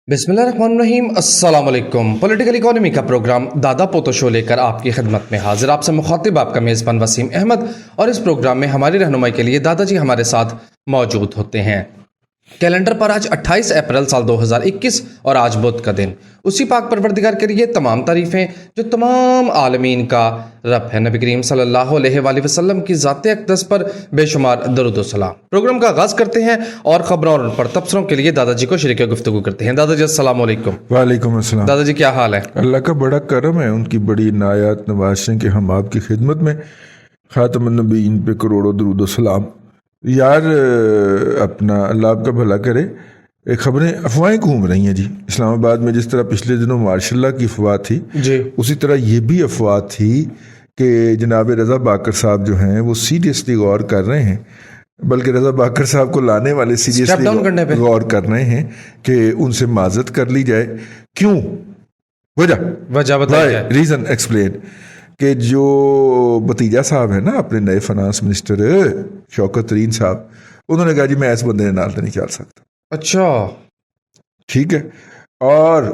बिस्मिल्लाहिर्रहमानिर्रहीम, अस्सलाम वालेकुम। पॉलिटिकल इकोनॉमी का प्रोग्राम दादा पोतो शो लेकर आपकी खिदमत में हाजिर। आपसे मुखातिब आपका मेज़बान वसीम अहमद। और इस प्रोग्राम में हमारी रहनुमाई के लिए दादाजी हमारे साथ मौजूद होते हैं। कैलेंडर पर आज 28 अप्रैल साल 2021 और आज बुध का दिन। उसी पाक परवरदिगार के लिए तमाम तारीफ़ें जो तमाम आलमीन का रब है। नबी करीम सल्लल्लाहु अलैहि वसल्लम की ज़ात अक़दस पर बेशुमार दरूद व सलाम। प्रोग्राम का आगाज़ करते हैं और ख़बरों और पर तबसरों के लिए दादाजी को शरीक गुफ्तगू करते हैं। दादाजी अस्सलाम वालेकुम। वालेकुम अस्सलाम। दादाजी क्या हाल है? अल्लाह का बड़ा करम है, उनकी बड़ी नायात नवाज़ें कि हम आपकी खिदमत में। ख़ातमुन नबीय्यीन पे करोड़ों दरूद व सलाम। यार अपना अल्लाह आपका भला करे। खबरें अफवाहें घूम रही हैं जी इस्लामाबाद में। जिस तरह पिछले दिनों मार्शल्ला की अफवाह थी जी, उसी तरह ये भी अफवाह थी कि जनाब रज़ा बाकर साहब जो हैं वो सीरियसली गौर कर रहे हैं, बल्कि रज़ा बाकर साहब को लाने वाले सीरियसली गौर कर रहे हैं कि उनसे माजरत कर ली जाए। क्यों? वजह बताइए, रीज़न एक्सप्लेन। कि जो भतीजा साहब है ना अपने नए फाइनेंस मिनिस्टर शौकत तरीन साहब, उन्होंने कहा जी मैं इस बंदे नाल तो नहीं चल सकता। अच्छा, ठीक है। और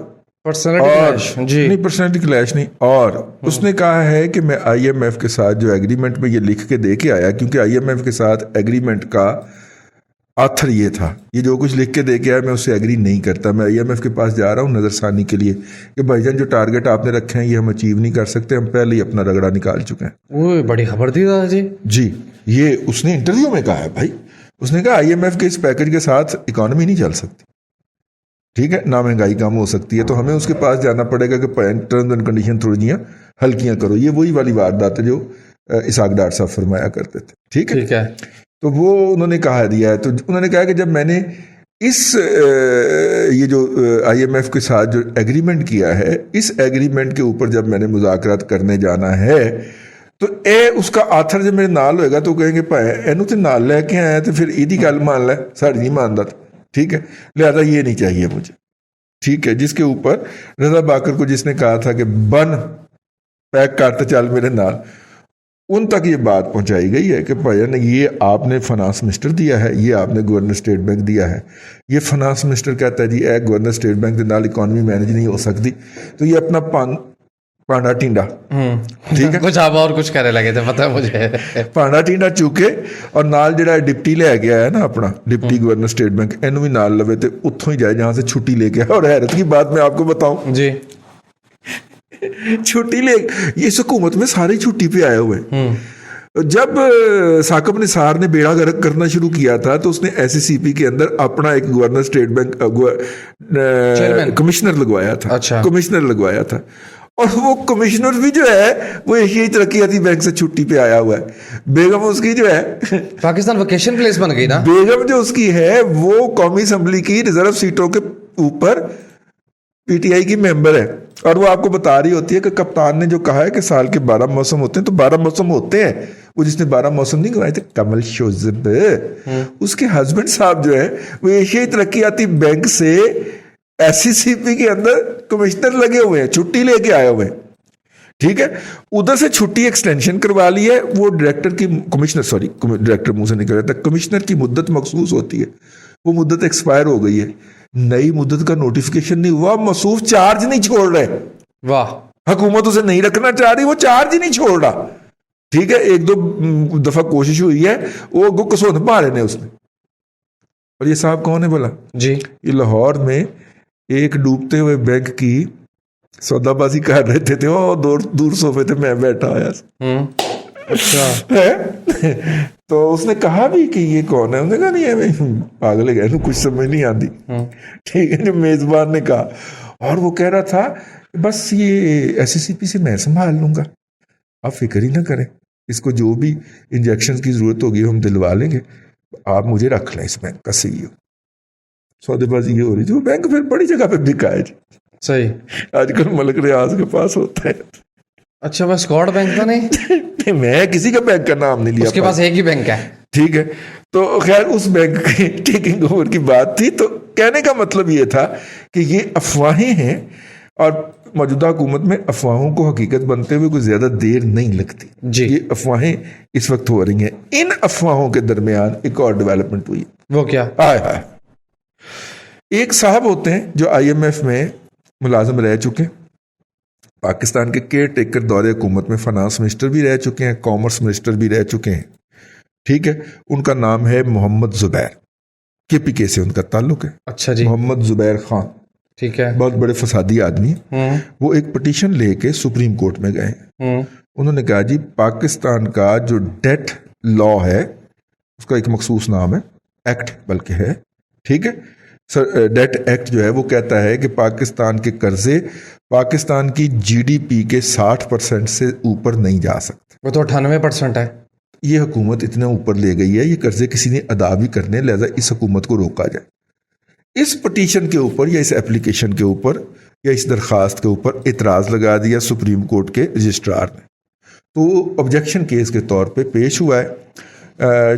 पर्सनैलिटी क्लैश नहीं। और उसने कहा है कि मैं IMF के साथ जो एग्रीमेंट में ये लिख के दे के आया, क्योंकि IMF के साथ एग्रीमेंट का आथर ये था, ये जो कुछ लिख के दे के आया मैं उससे एग्री नहीं करता। मैं IMF के पास जा रहा हूँ नज़रसानी के लिए कि भाईजान जो टारगेट आपने रखे हैं ये हम अचीव नहीं कर सकते, हम पहले ही अपना रगड़ा निकाल चुके हैं। वो बड़ी खबर थी दादाजी। जी, ये उसने इंटरव्यू में कहा है भाई। उसने कहा IMF के इस पैकेज के साथ इकॉनमी नहीं चल सकती, ठीक है ना, महंगाई कम हो सकती है, तो हमें उसके पास जाना पड़ेगा कि टर्म्स एंड कंडीशन थोड़ी हल्कियाँ करो। ये वही वाली वारदात है जो इसाक डार साहब फरमाया करते थे। ठीक है। तो वो उन्होंने कहा दिया है। तो उन्होंने कहा कि जब मैंने ये जो IMF के साथ जो एग्रीमेंट किया है, इस एग्रीमेंट के ऊपर जब मैंने मुज़ाकरात करने जाना है तो उसका आथर जब मेरे नाल होएगा तो कहेंगे भाई एनू तो नाल लैके आया तो फिर इहदी गल मान लै, साड़ी नहीं मानता। ठीक है, लिहाजा ये नहीं चाहिए मुझे। ठीक है, जिसके ऊपर रज़ा बाकर को जिसने कहा था कि बन पैक करते चल मेरे नाल, उन तक ये बात पहुंचाई गई है कि भाई ये आपने फाइनेंस मिनिस्टर दिया है, ये आपने गवर्नर स्टेट बैंक दिया है। ये फाइनेंस मिनिस्टर कहता है जी ए गवर्नर स्टेट बैंक के नाल इकॉनमी मैनेज नहीं हो सकती, तो ये अपना पांडा टींडा, ठीक है, कुछ आप और कुछ कहने लगे थे पता है मुझे। पांडा टींडा चुके और नाल जिहड़ा डिप्टी ले गया है ना अपना डिप्टी गवर्नर स्टेट बैंक, इनू भी नाल लवे तो उत्थों ही जाए जहां से छुट्टी लेके आए। और हैरत की बात मैं आपको बताऊं जी, छुट्टी ले ये इस हुकूमत में सारे छुट्टी पे आए हुए। जब साकब निसार ने बेड़ा गर्क करना शुरू किया था तो उसने SCP के अंदर अपना एक गवर्नर स्टेट बैंक कमिश्नर लगवाया था। अच्छा। कमिश्नर लगवाया था, और वो कमिश्नर भी जो है वो एशियाई तरक्याती बैंक से छुट्टी पे आया हुआ है। बेगम उसकी जो है पाकिस्तान वेकेशन प्लेस बन गई ना। बेगम जो उसकी है वो कौमी असम्बली की रिजर्व सीटों के ऊपर PTI की मेंबर है, और वो आपको बता रही होती है कि कप्तान ने जो कहा है कि साल के 12 मौसम होते हैं, तो 12 मौसम होते हैं। वो जिसने 12 मौसम नहीं गवाए थे कमल शोजब, उसके हस्बैंड साहब जो है वो एशियाई तरक्याती बैंक से SCP के अंदर कमिश्नर लगे हुए हैं, छुट्टी लेके आए हुए हैं। ठीक है, उधर से छुट्टी एक्सटेंशन करवा ली है। वो डायरेक्टर मुंह से निकल जाता, कमिश्नर की मुद्दत मखसूस होती है, वो मुद्दत एक्सपायर हो गई है, नई मुद्दत का नोटिफिकेशन नहीं हुआ, मसूफ चार्ज नहीं छोड़ रहे। वाह, हुकूमत उसे नहीं रखना चाह रही, वो चार्ज ही नहीं छोड़ रहा। ठीक है, 1-2 दफा कोशिश हुई है, वो कसोन पा रहे ने उसने। और ये साहब कौन है बोला जी? ये लाहौर में एक डूबते हुए बैंक की सौदाबाजी कर रहे थे, वो दूर सोफे थे, मैं बैठा आया। अच्छा है। तो उसने कहा भी कि ये कौन है, उसने कहा नहीं है पागल है, कुछ समझ नहीं आती। ठीक है, जो मेजबान ने कहा, और वो कह रहा था बस ये SCP से मैं संभाल लूंगा, आप फिक्र ही ना करें, इसको जो भी इंजेक्शन की जरूरत होगी हम दिलवा लेंगे, आप मुझे रख लें इस बैंक का CEO। सौदेबाजी ये हो रही थी, वो बैंक फिर बड़ी जगह पे बिका है जी। सही, आजकल मलिक रियाज के पास होता है। अच्छा, बस स्कॉट बैंक का नहीं मैं किसी का बैंक का नाम नहीं लिया, उसके पास एक ही बैंक है। ठीक है, तो खैर उस बैंक की टेकिंग ओवर की बात थी। तो कहने का मतलब ये था कि ये अफवाहें हैं, और मौजूदा हुकूमत में अफवाहों को हकीकत बनते हुए कोई ज्यादा देर नहीं लगती जी। ये अफवाहें इस वक्त हो रही हैं। इन अफवाहों के दरमियान एक और डेवलपमेंट हुई। वो क्या? हाय एक साहब होते हैं जो IMF में मुलाजिम रह चुके हैं, पाकिस्तान के केयर टेकर दौरे हुकूमत में फाइनेंस मिनिस्टर भी रह चुके हैं, कॉमर्स मिनिस्टर भी रह चुके हैं, ठीक है। उनका नाम है मोहम्मद जुबैर, KPK से उनका ताल्लुक है। अच्छा जी। मोहम्मद जुबैर खान, ठीक है, बहुत बड़े फसादी आदमी है। वो एक पिटीशन लेके सुप्रीम कोर्ट में गए। उन्होंने कहा जी पाकिस्तान का जो डेट लॉ है उसका एक मखसूस नाम है, एक्ट बल्कि है, ठीक है। डेट एक्ट जो है वो कहता है कि पाकिस्तान के कर्जे पाकिस्तान की GDP के 60% से ऊपर नहीं जा सकते। वो तो 98% है। ये हुकूमत इतने ऊपर ले गई है, ये कर्जे किसी ने अदा भी करने, लिहाजा इस हुकूमत को रोका जाए। इस पटिशन के ऊपर या इस एप्लीकेशन के ऊपर या इस दरख्वास्त के ऊपर इतराज़ लगा दिया सुप्रीम कोर्ट के रजिस्ट्रार ने। तो ऑब्जेक्शन केस के तौर पे पेश हुआ है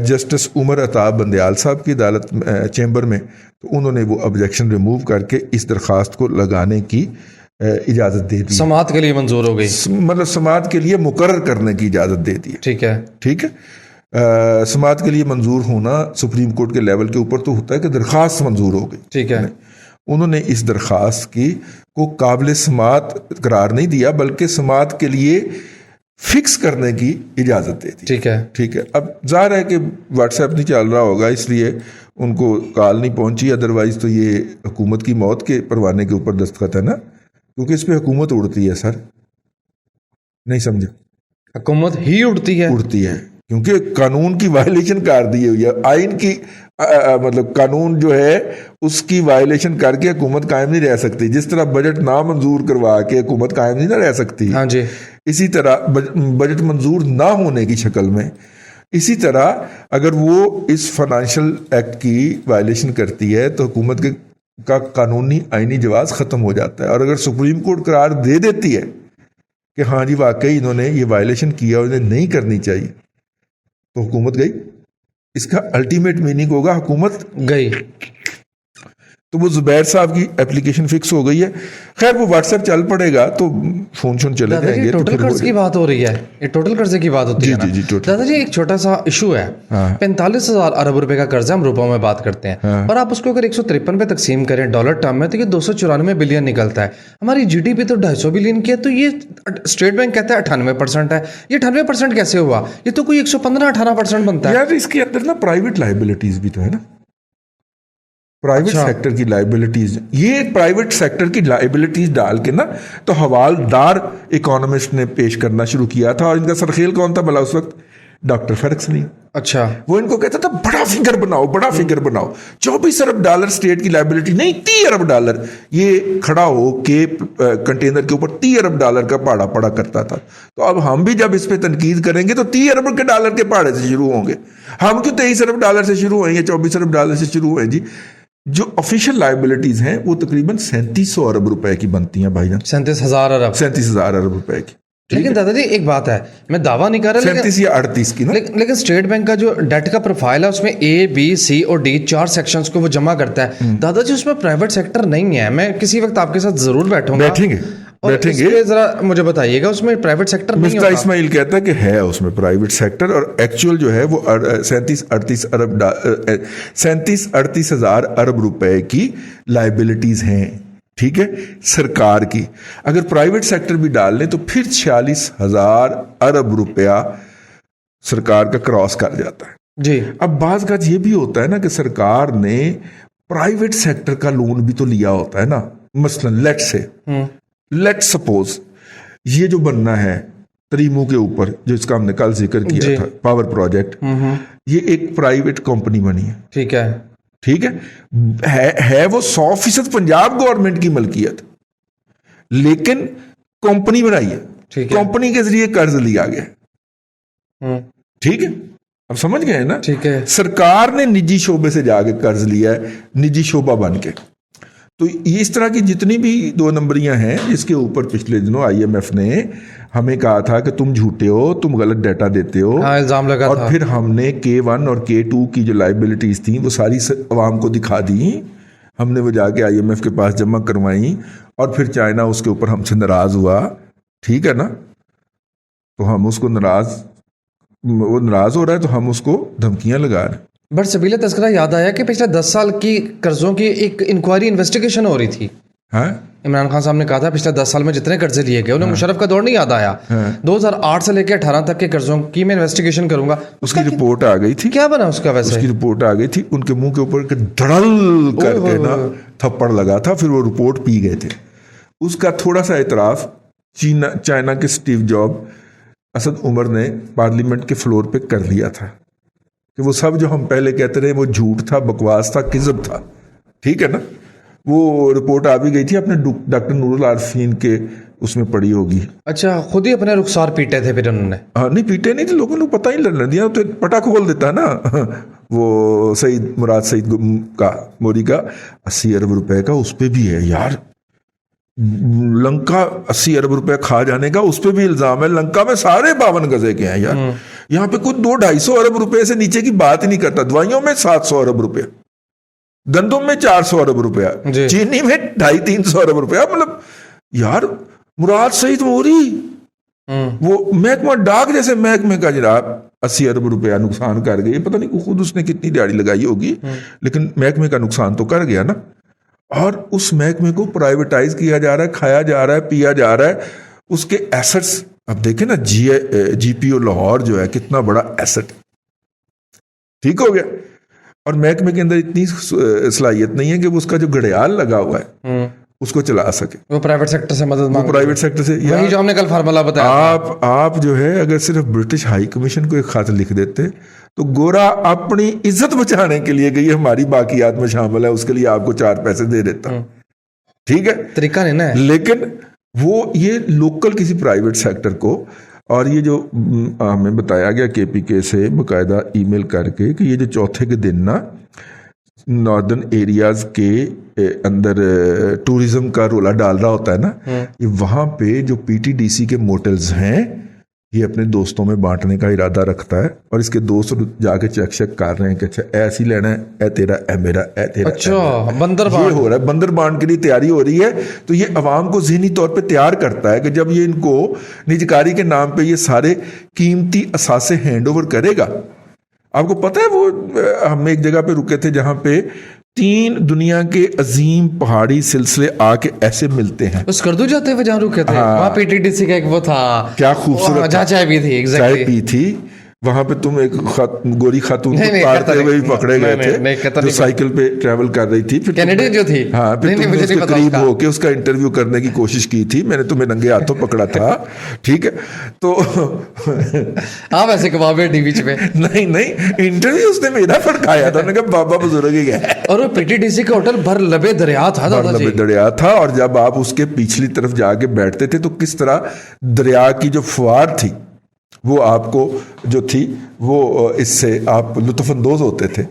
जस्टिस उमर अताब बंदयाल साहब की अदालत चैम्बर में। तो उन्होंने वो ऑब्जेक्शन रिमूव करके इस दरख्वास्त को लगाने की इजाज़त दे दी, समाअत के लिए मंजूर हो गई, मतलब समाअत के लिए मुकर्रर करने की इजाज़त दे दी। ठीक है, ठीक है। समाअत के लिए मंजूर होना सुप्रीम कोर्ट के लेवल के ऊपर तो होता है कि दरख्वास्त मंजूर हो गई, ठीक है। उन्होंने इस दरख्वास्त की को काबिल समाअत करार नहीं दिया, बल्कि समाअत के लिए फिक्स करने की इजाज़त दे दी। ठीक है, ठीक है। अब जाहिर है कि व्हाट्सएप नहीं चल रहा होगा, इसलिए उनको कॉल नहीं पहुंची, अदरवाइज तो ये हुकूमत की मौत के परवाने के ऊपर दस्तखत है ना, क्योंकि इस पे हुकूमत उड़ती है सर, नहीं समझे, हुकूमत ही उड़ती है क्योंकि कानून की वायलेशन कर दी हुई है, आइन की मतलब कानून जो है उसकी वायलेशन करके हुकूमत कायम नहीं रह सकती। जिस तरह बजट ना मंजूर करवा के हुकूमत कायम नहीं ना रह सकती, हाँ जी, इसी तरह बजट मंजूर ना होने की शक्ल में, इसी तरह अगर वो इस फाइनेंशियल एक्ट की वायलेशन करती है तो हुकूमत का कानूनी आइनी जवाब ख़त्म हो जाता है। और अगर सुप्रीम कोर्ट करार दे देती है कि हाँ जी वाकई इन्होंने ये वायलेशन किया और इन्हें नहीं करनी चाहिए, तो हुकूमत गई। इसका अल्टीमेट मीनिंग होगा हुकूमत गई। तो वो जुबैर साहब की एप्लीकेशन फिक्स हो गई है। खैर वो व्हाट्सएप चल पड़ेगा तो फोन चले जाएंगे। टोटल कर्ज की बात हो रही है, ये टोटल कर्जे की बात होती है ना। जी, दादाजी एक छोटा सा इशू है, 45,000 अरब रुपए का कर्जा हम रुपयों में बात करते हैं, और आप उसको अगर 153 पे तकसीम करें डॉलर टर्म में तो ये 294 बिलियन निकलता है। हमारी GDP तो 250 बिलियन की है, तो ये स्टेट बैंक कहता है 98% है, ये 98% कैसे हुआ? ये तो कोई 115-18% बनता है यार। इसके अंदर ना प्राइवेट लाइबिलिटीज भी तो है ना, प्राइवेट सेक्टर की लाइबिलिटीज, ये प्राइवेट सेक्टर की लाइबिलिटीज डाल के ना तो हवालदार इकोनॉमिस्ट ने पेश करना शुरू किया था। और इनका सरखेल कौन था भला उस वक्त? Doctor Fergusson. अच्छा, वो इनको कहता था बड़ा फिगर बनाओ, बड़ा फिगर बनाओ। 24 अरब डॉलर स्टेट की लाइबिलिटी नहीं, 30 अरब डॉलर ये खड़ा हो के कंटेनर के ऊपर 30 अरब डॉलर का पहाड़ा पड़ा करता था। तो अब हम भी जब इस पे तनकीद करेंगे तो 30 अरब के डॉलर के पहाड़े से शुरू होंगे। हम क्यों 23 अरब डॉलर से शुरू हुए, 24 अरब डॉलर से शुरू हुए जी? जो ऑफिशियल लाइबिलिटीज हैं वो तकरीबन 3700 अरब रुपए की बनती हैं भाईजान। 37,000 अरब रुपए की। लेकिन दादाजी एक बात है, मैं दावा नहीं कर रहा, 37 या 38 की ना। लेकिन स्टेट बैंक का जो डेट का प्रोफाइल है उसमें A, B, C और D 4 सेक्शंस को वो जमा करता है। दादाजी उसमें प्राइवेट सेक्टर नहीं है। मैं किसी वक्त आपके साथ जरूर बैठेंगे। जरा मुझे बताइएगा उसमें प्राइवेट सेक्टर नहीं होता। इस्माइल कहता है कि है उसमें प्राइवेट सेक्टर, और एक्चुअल जो है वो 37-38 हजार अरब रुपए की लाइबिलिटीज हैं, ठीक है, सरकार की। अगर प्राइवेट सेक्टर भी डाल लें तो फिर 46,000 अरब रुपया सरकार का क्रॉस कर जाता है जी। अब बाज़ का ये भी होता है ना कि सरकार ने प्राइवेट सेक्टर का लोन भी तो लिया होता है ना। मसलन लेट सपोज ये जो बनना है तरीमू के ऊपर, जो इसका हमने कल जिक्र किया था, पावर प्रोजेक्ट, ये एक प्राइवेट कंपनी बनी है, ठीक है वो 100% पंजाब गवर्नमेंट की मलकियत, लेकिन कंपनी बनाई है, कंपनी के जरिए कर्ज लिया गया, ठीक है। अब समझ गए ना, ठीक है। सरकार ने निजी शोबे से जाके कर्ज लिया है, निजी शोबा बन के। तो ये इस तरह की जितनी भी 2 नंबरियां हैं, इसके ऊपर पिछले दिनों IMF ने हमें कहा था कि तुम झूठे हो, तुम गलत डाटा देते हो, इल्जाम लगा और था। फिर हमने K1 और K2 की जो लाइबिलिटीज थी वो सारी अवाम को दिखा दी। हमने वो जाके IMF के पास जमा करवाई, और फिर चाइना उसके ऊपर हमसे नाराज हुआ, ठीक है ना। तो हम उसको वो नाराज हो रहा है तो हम उसको धमकियां लगा रहे हैं। बट सबीला तस्करा याद आया कि पिछले 10 साल की कर्जों की एक इंक्वायरी इन्वेस्टिगेशन हो रही थी। हाँ? इमरान खान साहब ने कहा था पिछले 10 साल में जितने कर्जे लिए गए, उन्हें मुशर्रफ का दौर नहीं याद आया। 2008 से लेकर 18 तक के कर्जों की मैं इन्वेस्टिगेशन करूंगा। उसकी रिपोर्ट आ गई थी। क्या बना उसका? वैसे उसकी रिपोर्ट आ गई थी, उनके मुंह के ऊपर के धड़ल करके ना थप्पड़ लगा था, फिर वो रिपोर्ट पी गए थे। उसका थोड़ा सा एतराफ चाइना के स्टीव जॉब, असद उमर ने पार्लियामेंट के फ्लोर पे कर लिया था कि वो सब जो हम पहले कहते रहे वो झूठ था, बकवास था, किज़ब था। ठीक है ना? वो रिपोर्ट आ भी गई थी, अपने डॉक्टर नूरुल आरफीन के उसमें पड़ी होगी। अच्छा, खुद ही अपने रुखसार पीटे थे फिर उन्होंने? हाँ, नहीं पीटे नहीं थे, लोगों ने पता ही लड़ने दिया, तो पटा खोल देता है ना। वो मुराद सईद का मोदी का 80 अरब रुपए का उस पर भी है यार। लंका 80 अरब रुपए खा जाने का उस पर भी इल्जाम है। लंका में सारे 52 गजे के हैं यार। यहाँ पे कुछ 200-250 अरब रुपए से नीचे की बात ही नहीं करता। दवाइयों में 700 अरब रुपया, गंदम में 400 अरब रुपया, चीनी में 250-300 अरब रुपया। मतलब यार मुराद सईद मोदी वो महकमा डाक जैसे महकमे का जनाब 80 अरब रुपया नुकसान कर गए। पता नहीं खुद उसने कितनी दिहाड़ी लगाई होगी, लेकिन महकमे का नुकसान तो कर गया ना। और उस महकमे को प्राइवेटाइज किया जा रहा है, खाया जा रहा है, पिया जा रहा है। उसके एसेट्स अब देखें ना, जीपीओ लाहौर जो है कितना बड़ा एसेट, ठीक हो गया। और महकमे के अंदर इतनी सलाहियत नहीं है कि वो उसका जो घड़ियाल लगा हुआ है उसको चला सके। वो प्राइवेट सेक्टर से मदद मांग, प्राइवेट सेक्टर से। वही जो हमने कल फार्मूला बताया। आप जो है अगर सिर्फ ब्रिटिश हाई कमीशन को एक खत लिख देते तो गोरा अपनी इज्जत बचाने के लिए कि ये हमारी बाकियात में शामिल है, उसके लिए आपको 4 पैसे दे देता। ठीक है, तरीका नहीं ना। लेकिन वो ये लोकल किसी प्राइवेट सेक्टर को, और ये जो हमें बताया गया केपीके से बकायदा ईमेल करके कि ये जो चौथे के दिन ना नॉर्दर्न एरियाज के अंदर टूरिज्म का रोला डाल रहा होता है ना, ये वहां पे जो पीटीडीसी के मोटल्स हैं ये अपने दोस्तों में बांटने का इरादा रखता है। और इसके दोस्त जाके चेक कर रहे हैं कि अच्छा ऐसी लेना है, ए तेरा, ए मेरा, ए तेरा। अच्छा, बंदर बांट हो रहा है, बंदर बांट के लिए तैयारी हो रही है। तो ये अवाम को ज़हनी तौर पे तैयार करता है कि जब ये इनको निजकारी के नाम पे ये सारे कीमती असासे हैंड ओवर करेगा। आपको पता है वो हम एक जगह पे रुके थे जहां पे 3 दुनिया के अजीम पहाड़ी सिलसिले आके ऐसे मिलते हैं। उस करदू जाते हुए जहां रुके थे, वहां पीटीडीसी का एक वो था, क्या खूबसूरत, जहां चाय पी थी, चाय पी थी। वहां पे तुम एक गोरी खातून को तारते हुए भी पकड़े गए थे जो साइकिल पे ट्रैवल कर रही थी। फिर कैनेडियन जो थी, हाँ, फिर तुमने उसके करीब होके उसका इंटरव्यू करने की कोशिश की थी। मैंने तुम्हें नंगे हाथों पकड़ा था। ठीक है, तो हाँ वैसे कबाबे बीच में नहीं इंटरव्यू उसने मेरा फड़काया था। उन्होंने कहा बाबा बुजुर्ग ही है। और वो पीटीडीसी का होटल भर लबे दरिया था, लबे दरिया था। और जब आप उसके पिछली तरफ जाके बैठते थे तो किस तरह दरिया की जो फुहार थी वो आपको जो थी वो इससे आप लुत्फानंदोज होते थे।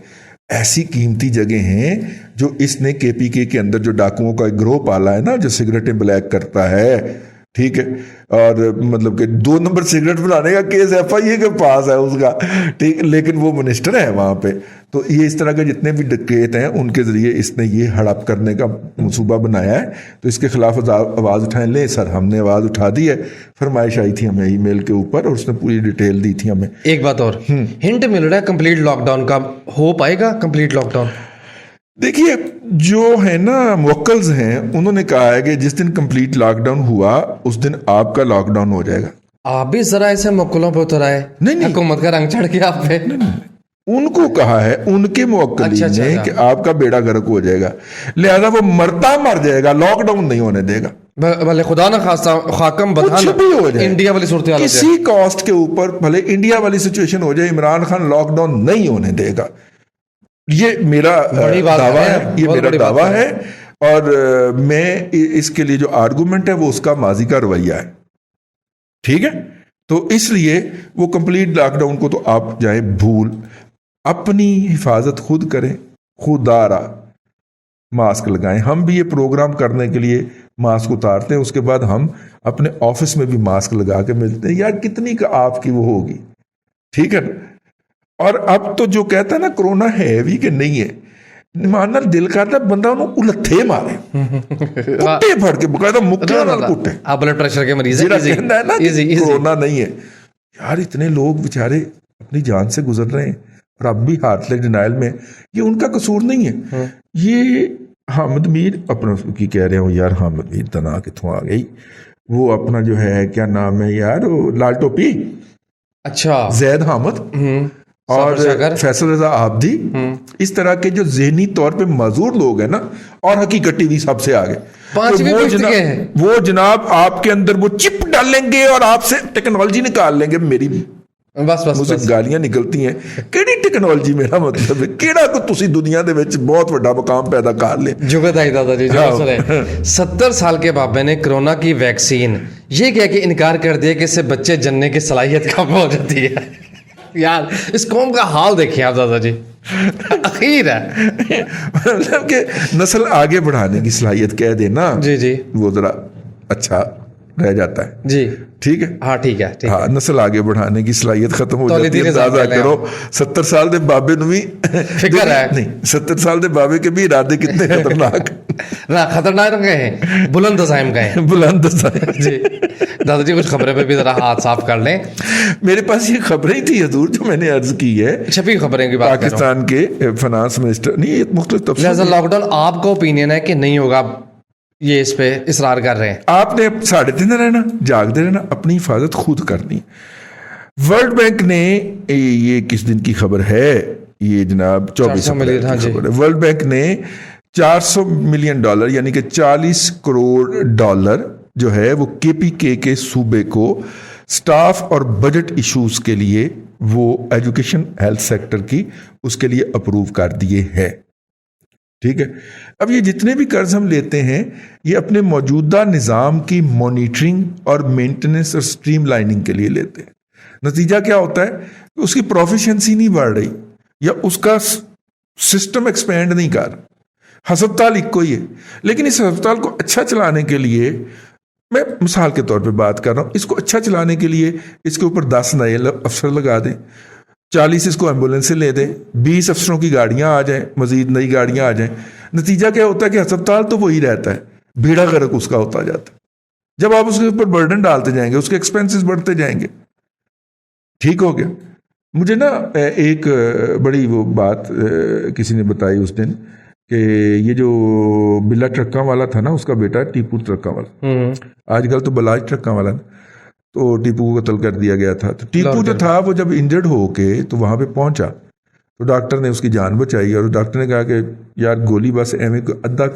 ऐसी कीमती जगह हैं जो इसने केपीके के अंदर जो डाकुओं का एक ग्रोह पाला है ना, जो सिगरेटें ब्लैक करता है, ठीक है, और मतलब कि 2 नंबर सिगरेट बनाने का केस एफआईए के पास है उसका, ठीक, लेकिन वो मिनिस्टर है वहाँ पे। तो ये इस तरह के जितने भी डकैत हैं उनके ज़रिए इसने ये हड़प करने का मंसूबा बनाया है। तो इसके खिलाफ आवाज़ उठाएं। ले सर, हमने आवाज़ उठा दी है। फरमाइश आई थी हमें ईमेल के ऊपर और उसने पूरी डिटेल दी थी हमें। एक बात और हिंट मिल रहा है कंप्लीट लॉकडाउन का, हो पाएगा कंप्लीट लॉकडाउन? देखिए, जो है ना मुवक्किल्स हैं, उन्होंने कहा है कि जिस दिन कंप्लीट लॉकडाउन हुआ उस दिन आपका लॉकडाउन हो जाएगा। आप भी जरा ऐसे मुवक्किलों पे उतर आए। नहीं, हुकूमत का रंग चढ़ गया आप पे। नहीं, उनको कहा है, उनके मुवक्किल ने कि आपका बेड़ा गर्क हो जाएगा, लिहाजा वो मरता मर जाएगा, लॉकडाउन नहीं होने देगा। भले खुदा ना खासा खाकम बदहान भी हो जाए, इंडिया वाली सूरत हाल किसी कॉस्ट के ऊपर, भले इंडिया वाली सिचुएशन हो जाए, इमरान खान लॉकडाउन नहीं होने देगा। ये मेरा दावा है, ये मेरा दावा है। और मैं इसके लिए जो आर्गुमेंट है वो उसका माजी का रवैया है। ठीक है, तो इसलिए वो कंप्लीट लॉकडाउन को तो आप जाए भूल, अपनी हिफाजत खुद करें, खुदारा मास्क लगाएं। हम भी ये प्रोग्राम करने के लिए मास्क उतारते हैं, उसके बाद हम अपने ऑफिस में भी मास्क लगा के मिलते हैं। यार कितनी का आपकी वो होगी, ठीक है। और अब तो जो कहता है ना कोरोना है भी कि नहीं है, मानना दिल करता बंदा उन्होंने उलथे मारे, कुट्टे फड़ के बकायदा मुक्के नाल कुट्टे। आप ब्लड प्रेशर के मरीज है ना, कोरोना नहीं है। यार इतने लोग बेचारे अपनी जान से गुजर रहे हैं, और अब भी हार्टलेस डिनाइल में। ये उनका कसूर नहीं है। ये हामिद मीर अपना की कह रहे हो यार, हामिद मीर तना कितों आ गई, वो अपना जो है क्या नाम है यार, वो लाल टोपी, अच्छा, जैद हामिद और फैसल रजा आबदी, इस तरह के जो ज़हनी तौर पे मजूर लोग हैं ना, और हकीकत टीवी सबसे आगे, तो वो जनाब आपके अंदर वो चिप डालेंगे और आपसे टेक्नोलॉजी निकाल लेंगे। मेरी बस मुझसे गालियां निकलती हैं, केड़ी टेक्नोलॉजी, मेरा मतलब है केड़ा को तुसी दुनिया दे विच बहुत बड़ा मुकाम पैदा कर ले। जुगत आई दादा जी, जुगत 70 साल के बाबे ने कोरोना की वैक्सीन ये कह के इनकार कर दिया कि इससे बच्चे जनने की सलाहियत कम हो जाती है। यार इस कौम का हाल देखिए आप दादा जी, अखीर है मतलब कि नस्ल आगे बढ़ाने की सलाहियत कह देना जी जी, वो जरा अच्छा रह जाता है जी, ठीक है, हाँ ठीक है, ठीक हाँ, नस्ल आगे बढ़ाने की सलाहियत खत्म हो जाती है। अंदाजा करो 70 साल के बाबे ਨੂੰ भी फिक्र है नहीं, 70 साल के बाबे के भी इरादे कितने खतरनाक ना खतरनाक गए हैं, बुलंद अज़ाइम गए हैं, बुलंद अज़ाइम जी। दादा जी कुछ खबरें पे भी जरा हाथ साफ कर लें। मेरे पास ये खबरें ही थी हजूर जो मैंने अर्ज की है, छपी खबरें की बात पाकिस्तान के फाइनेंस मिनिस्टर नहीं, ये मुख्तलिफ तफसील। लॉकडाउन आपका ओपिनियन है कि नहीं होगा, ये इस पे इसरार कर रहे हैं? आपने साढ़े दिन रहना, जागते रहना, अपनी हिफाजत खुद करनी। वर्ल्ड बैंक ने ये किस दिन की खबर है, ये जनाब 24 अप्रैल की खबर है, वर्ल्ड बैंक ने $400 मिलियन यानी कि 40 करोड़ डॉलर जो है वो KPK के सूबे को स्टाफ और बजट इश्यूज के लिए, वो एजुकेशन हेल्थ सेक्टर की, उसके लिए अप्रूव कर दिए हैं। ठीक है, अब ये जितने भी कर्ज हम लेते हैं ये अपने मौजूदा निज़ाम की मॉनिटरिंग और मेंटेनेंस और स्ट्रीमलाइनिंग के लिए लेते हैं। नतीजा क्या होता है कि उसकी प्रोफिशिएंसी नहीं बढ़ रही या उसका सिस्टम एक्सपेंड नहीं कर रहा। हस्पताल एक ही है, लेकिन इस अस्पताल को अच्छा चलाने के लिए, मैं मिसाल के तौर पे बात कर रहा हूँ, इसको अच्छा चलाने के लिए इसके ऊपर 10 नए अफसर लगा दें, 40 इसको एम्बुलेंस से ले दें, 20 अफसरों की गाड़ियां आ जाएं, मजीद नई गाड़ियां आ जाएं। नतीजा क्या होता है कि अस्पताल तो वही रहता है, बेड़ा गर्क उसका होता जाता है। जब आप उसके ऊपर बर्डन डालते जाएंगे उसके एक्सपेंसेस बढ़ते जाएंगे। ठीक हो गया। मुझे ना एक बड़ी वो बात किसी ने बताई उस दिन कि ये जो बिल्ला ट्रक्का वाला था ना, उसका बेटा टीपू ट्रक्का वाला, आजकल तो बलाज ट्रक्का वाला, तो टीपू को कत्ल कर दिया गया था। तो टीपू जो था वो जब इंजर्ड होके तो वहां पे पहुंचा तो डॉक्टर ने उसकी जान बचाई, और डॉक्टर ने कहा कि यार गोली बस एवं अद्धा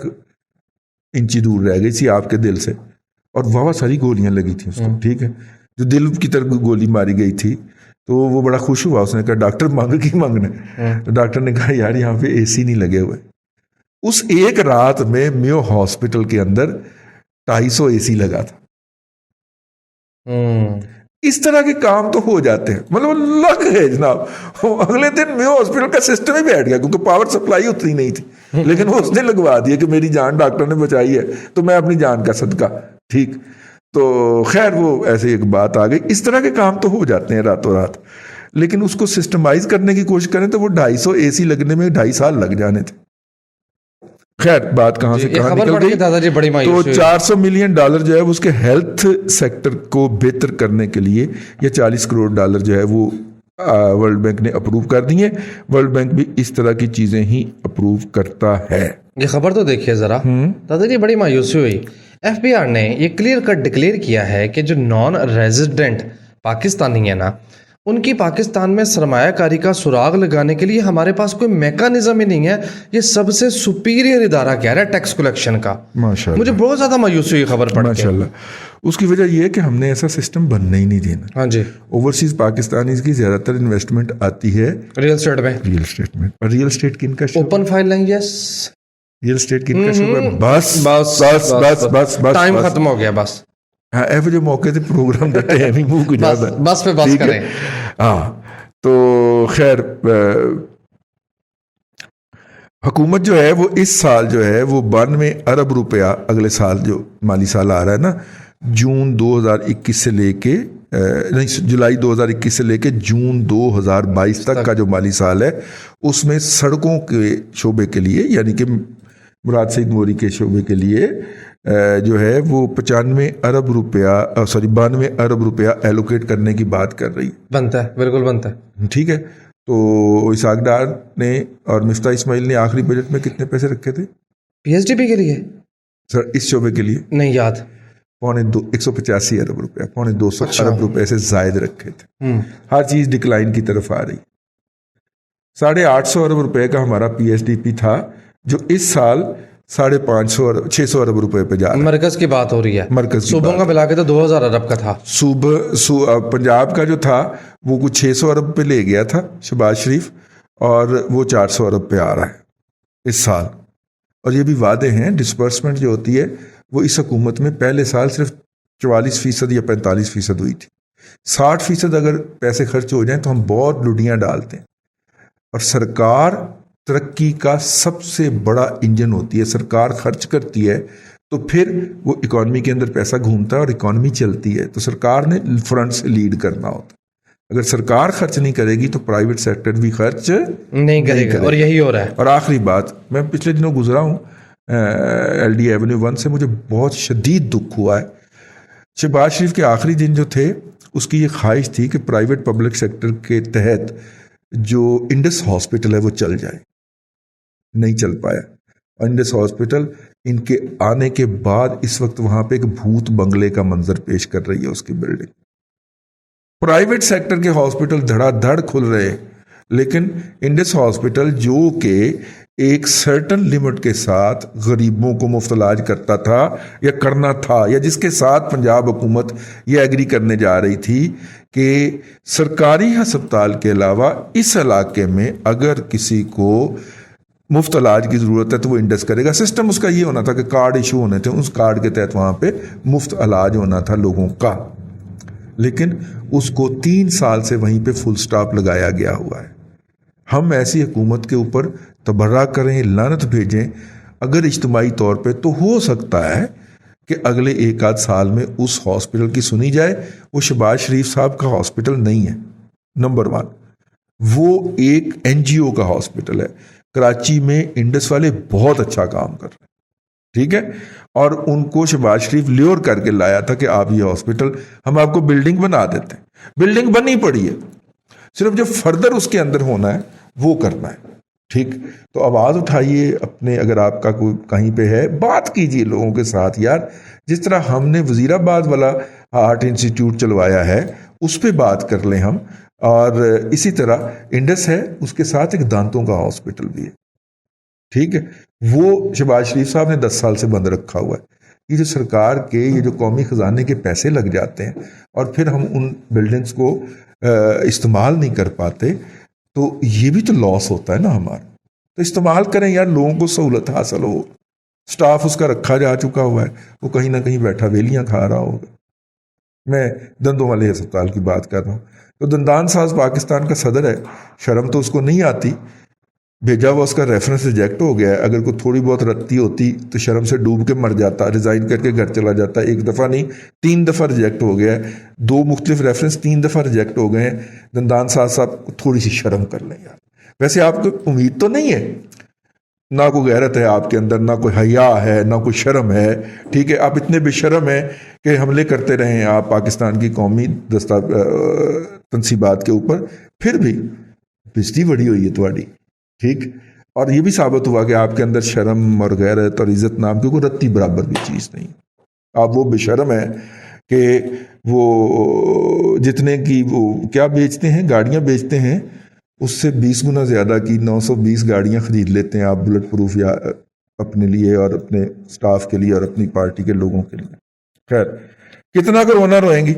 इंची दूर रह गई थी आपके दिल से, और वाह सारी गोलियां लगी थी उसको। ठीक है, जो दिल की तरफ गोली मारी गई थी, तो वो बड़ा खुश हुआ। उसने कहा डॉक्टर मांग की मांगने, तो डॉक्टर ने कहा यार यहाँ पे AC नहीं लगे हुए। उस एक रात में मेयो हॉस्पिटल के अंदर 250 AC लगा था। इस तरह के काम तो हो जाते हैं, मतलब लग गए जनाब। अगले दिन मेयो हॉस्पिटल का सिस्टम ही बैठ गया, क्योंकि पावर सप्लाई उतनी नहीं थी, लेकिन वो उसने लगवा दिया कि मेरी जान डॉक्टर ने बचाई है तो मैं अपनी जान का सदका। ठीक, तो खैर वो ऐसे एक बात आ गई। इस तरह के काम तो हो जाते हैं रातों रात, लेकिन उसको सिस्टमाइज करने की कोशिश करें तो वो 250 AC लगने में 2.5 साल लग जाने थे। खैर बात कहां से कहां निकल गई। दादाजी बड़ी तो $400 मिलियन जो है उसके हेल्थ सेक्टर को बेहतर करने के लिए ये $40 करोड़ जो है वो वर्ल्ड बैंक ने अप्रूव कर दिए। वर्ल्ड बैंक भी इस तरह की चीजें ही अप्रूव करता है। ये खबर तो देखिए जरा दादाजी, बड़ी मायूसी हुई। FBR ने ये क्लियर कट डिक्लेयर किया है कि जो नॉन रेजिडेंट पाकिस्तानी है ना, उनकी पाकिस्तान में सरमायाकारी का सुराग लगाने के लिए हमारे पास कोई मैकेनिज्म ही नहीं है। ये सबसे सुपीरियर इदारा कह रहा है टैक्स कलेक्शन का। माशाल्लाह, मुझे बहुत ज्यादा मायूसी हुई खबर पढ़ के। माशाल्लाह। उसकी वजह यह है कि हमने ऐसा सिस्टम बनने ही नहीं देना। हाँ जी, ओवरसीज पाकिस्तानीज की ज्यादातर इन्वेस्टमेंट आती है रियल एस्टेट में। रियल एस्टेट में, और रियल एस्टेट किनका open file, yes, real estate किनका शुरू है। बस बस बस बस बस बस टाइम खत्म हो गया बस। हाँ, एवं जो मौके से प्रोग्राम देते हैं भी मुंह गुजारा बस पे बस करें। हाँ, तो खैर हुकूमत जो है वो इस साल जो है वो 92 अरब रुपया, अगले साल जो माली साल आ रहा है ना, जून 2021 से लेके नहीं, जुलाई 2021 से लेके जून 2022 तक का जो माली साल है उसमें सड़कों के शोबे के लिए, यानी कि मुराद सईद मोरी के शोबे के लिए जो है वो 92 अरब रुपया एलोकेट करने की बात कर रही है। बनता है, बिल्कुल बनता है। ठीक है, तो इसाक डार ने और मिफ्ता इस्माइल ने आखिरी बजट में कितने पैसे रखे थे पीएचडीपी के लिए? सर इस शोबे के लिए नहीं याद। 185 अरब रुपए, 250 अच्छा। अरब रुपए से जायद रखे थे। हर चीज डिक्लाइन की तरफ आ रही। 850 अरब रुपए का हमारा पीएचडीपी था, जो इस साल 600 अरब रुपए पे जा रहा है। मरकज की बात हो रही है। मरकज की सूबों का मिला के तो 2000 अरब का था। पंजाब का जो था वो कुछ 600 अरब पे ले गया था शहबाज शरीफ, और वो 400 अरब पे आ रहा है इस साल। और ये भी वादे हैं, डिस्बर्समेंट जो होती है वो इस हुकूमत में पहले साल सिर्फ 44% या 45% हुई थी। 60% अगर पैसे खर्च हो जाएं तो हम बहुत लुटियां डालते हैं। और सरकार तरक्की का सबसे बड़ा इंजन होती है। सरकार खर्च करती है तो फिर वो इकॉनमी के अंदर पैसा घूमता है और इकॉनमी चलती है। तो सरकार ने फ्रंट से लीड करना होता है। अगर सरकार खर्च नहीं करेगी तो प्राइवेट सेक्टर भी खर्च नहीं करेगा। और यही हो रहा है। और आखिरी बात, मैं पिछले दिनों गुजरा हूँ LD एवेन्यू 1 से, मुझे बहुत शदीद दुख हुआ है। शहबाज शरीफ के आखिरी दिन जो थे उसकी ये ख्वाहिश थी कि प्राइवेट पब्लिक सेक्टर के तहत जो इंडस हॉस्पिटल है वो चल जाए, नहीं चल पाया। इंडस हॉस्पिटल इनके आने के बाद इस वक्त वहां पे एक भूत बंगले का मंजर पेश कर रही है उसकी बिल्डिंग। प्राइवेट सेक्टर के हॉस्पिटल धड़ाधड़ खुल रहे हैं, लेकिन इंडस हॉस्पिटल जो कि एक सर्टन लिमिट के साथ गरीबों को मुफ्त इलाज करता था या करना था, या जिसके साथ पंजाब हुकूमत ये एग्री करने जा रही थी कि सरकारी अस्पताल के अलावा इस इलाके में अगर किसी को मुफ्त इलाज की ज़रूरत है तो वो इंडस करेगा। सिस्टम उसका ये होना था कि कार्ड इशू होने थे, उस कार्ड के तहत वहाँ पे मुफ्त इलाज होना था लोगों का। लेकिन उसको 3 साल से वहीं पे फुल स्टॉप लगाया गया हुआ है। हम ऐसी हुकूमत के ऊपर तबर्रा करें, लानत भेजें अगर इज्तिमाई तौर पे, तो हो सकता है कि अगले 1 आध साल में उस हॉस्पिटल की सुनी जाए। वो शहबाज शरीफ साहब का हॉस्पिटल नहीं है, नंबर 1। वो एक NGO का हॉस्पिटल है। कराची में इंडस वाले बहुत अच्छा काम कर रहे हैं, ठीक है। और उनको शहबाज शरीफ ल्योर करके लाया था कि आप ये हॉस्पिटल, हम आपको बिल्डिंग बना देते हैं। बिल्डिंग बनी पड़ी है, सिर्फ जो फर्दर उसके अंदर होना है वो करना है, ठीक। तो आवाज़ उठाइए अपने, अगर आपका कोई कहीं पे है, बात कीजिए लोगों के साथ यार। जिस तरह हमने वजीराबाद वाला हार्ट इंस्टीट्यूट चलवाया है उस पर बात कर लें हम। और इसी तरह इंडस है, उसके साथ एक दांतों का हॉस्पिटल भी है, ठीक है। वो शहबाज शरीफ साहब ने 10 साल से बंद रखा हुआ है। ये जो सरकार के, ये जो कौमी खजाने के पैसे लग जाते हैं और फिर हम उन बिल्डिंग्स को इस्तेमाल नहीं कर पाते, तो ये भी तो लॉस होता है ना हमारा। तो इस्तेमाल करें यार, लोगों को सहूलत हासिल हो। स्टाफ उसका रखा जा चुका हुआ है, वो कहीं ना कहीं बैठा वेलियां खा रहा होगा। मैं दंदों वाले अस्पताल की बात कर रहा हूँ। तो दंदान साज पाकिस्तान का सदर है, शर्म तो उसको नहीं आती। भेजा हुआ उसका रेफरेंस रिजेक्ट हो गया है। अगर कोई थोड़ी बहुत रत्ती होती तो शर्म से डूब के मर जाता, रिजाइन करके घर चला जाता। 1 दफ़ा नहीं 3 दफ़ा रिजेक्ट हो गया है। 2 मुख्तलिफ रेफरेंस 3 दफ़ा रिजेक्ट हो गए हैं। दंदान साहब थोड़ी सी शर्म कर लें यार। वैसे आपको उम्मीद तो नहीं है, ना कोई गैरत है आपके अंदर, ना कोई हया है, ना कोई शर्म है, ठीक है। आप इतने बेशर्म हैं कि हमले करते रहे हैं आप पाकिस्तान की कौमी तनसीबात के ऊपर, फिर भी बेइज्जती बड़ी हुई है तुम्हारी, ठीक। और ये भी साबित हुआ कि आपके अंदर शर्म और गैरत और इज्जत नाम की कोई रत्ती बराबर भी चीज़ नहीं। आप वो बेशर्म है कि वो जितने की वो क्या बेचते हैं, गाड़ियाँ बेचते हैं, उससे 20 गुना ज़्यादा की 920 गाड़ियाँ ख़रीद लेते हैं आप बुलेट प्रूफ, या अपने लिए और अपने स्टाफ के लिए और अपनी पार्टी के लोगों के लिए। खैर, कितना कोरोना रोएंगी।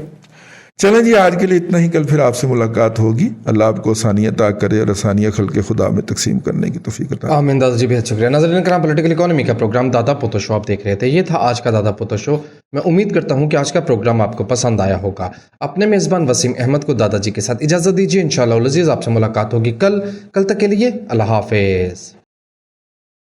चलें जी, आज के लिए इतना ही। कल फिर आपसे मुलाकात होगी। अल्लाह आपको आसानियाँ अता करे और आसानियाँ खल्क़े खुदा में तकसीम करने की तौफ़ीक़ अता करे। आमीन दादा जी, बेहद शुक्रिया। नज़रीन करम, पॉलिटिकल इकोनॉमी का प्रोग्राम दादा पोता शो आप देख रहे थे। ये था आज का दादा पोता शो। मैं उम्मीद करता हूँ कि आज का प्रोग्राम आपको पसंद आया होगा। अपने मेज़बान वसीम अहमद को दादाजी के साथ इजाज़त दीजिए। इंशाअल्लाह अज़ीज़ आपसे मुलाकात होगी कल तक के लिए अल्लाह हाफ़िज़।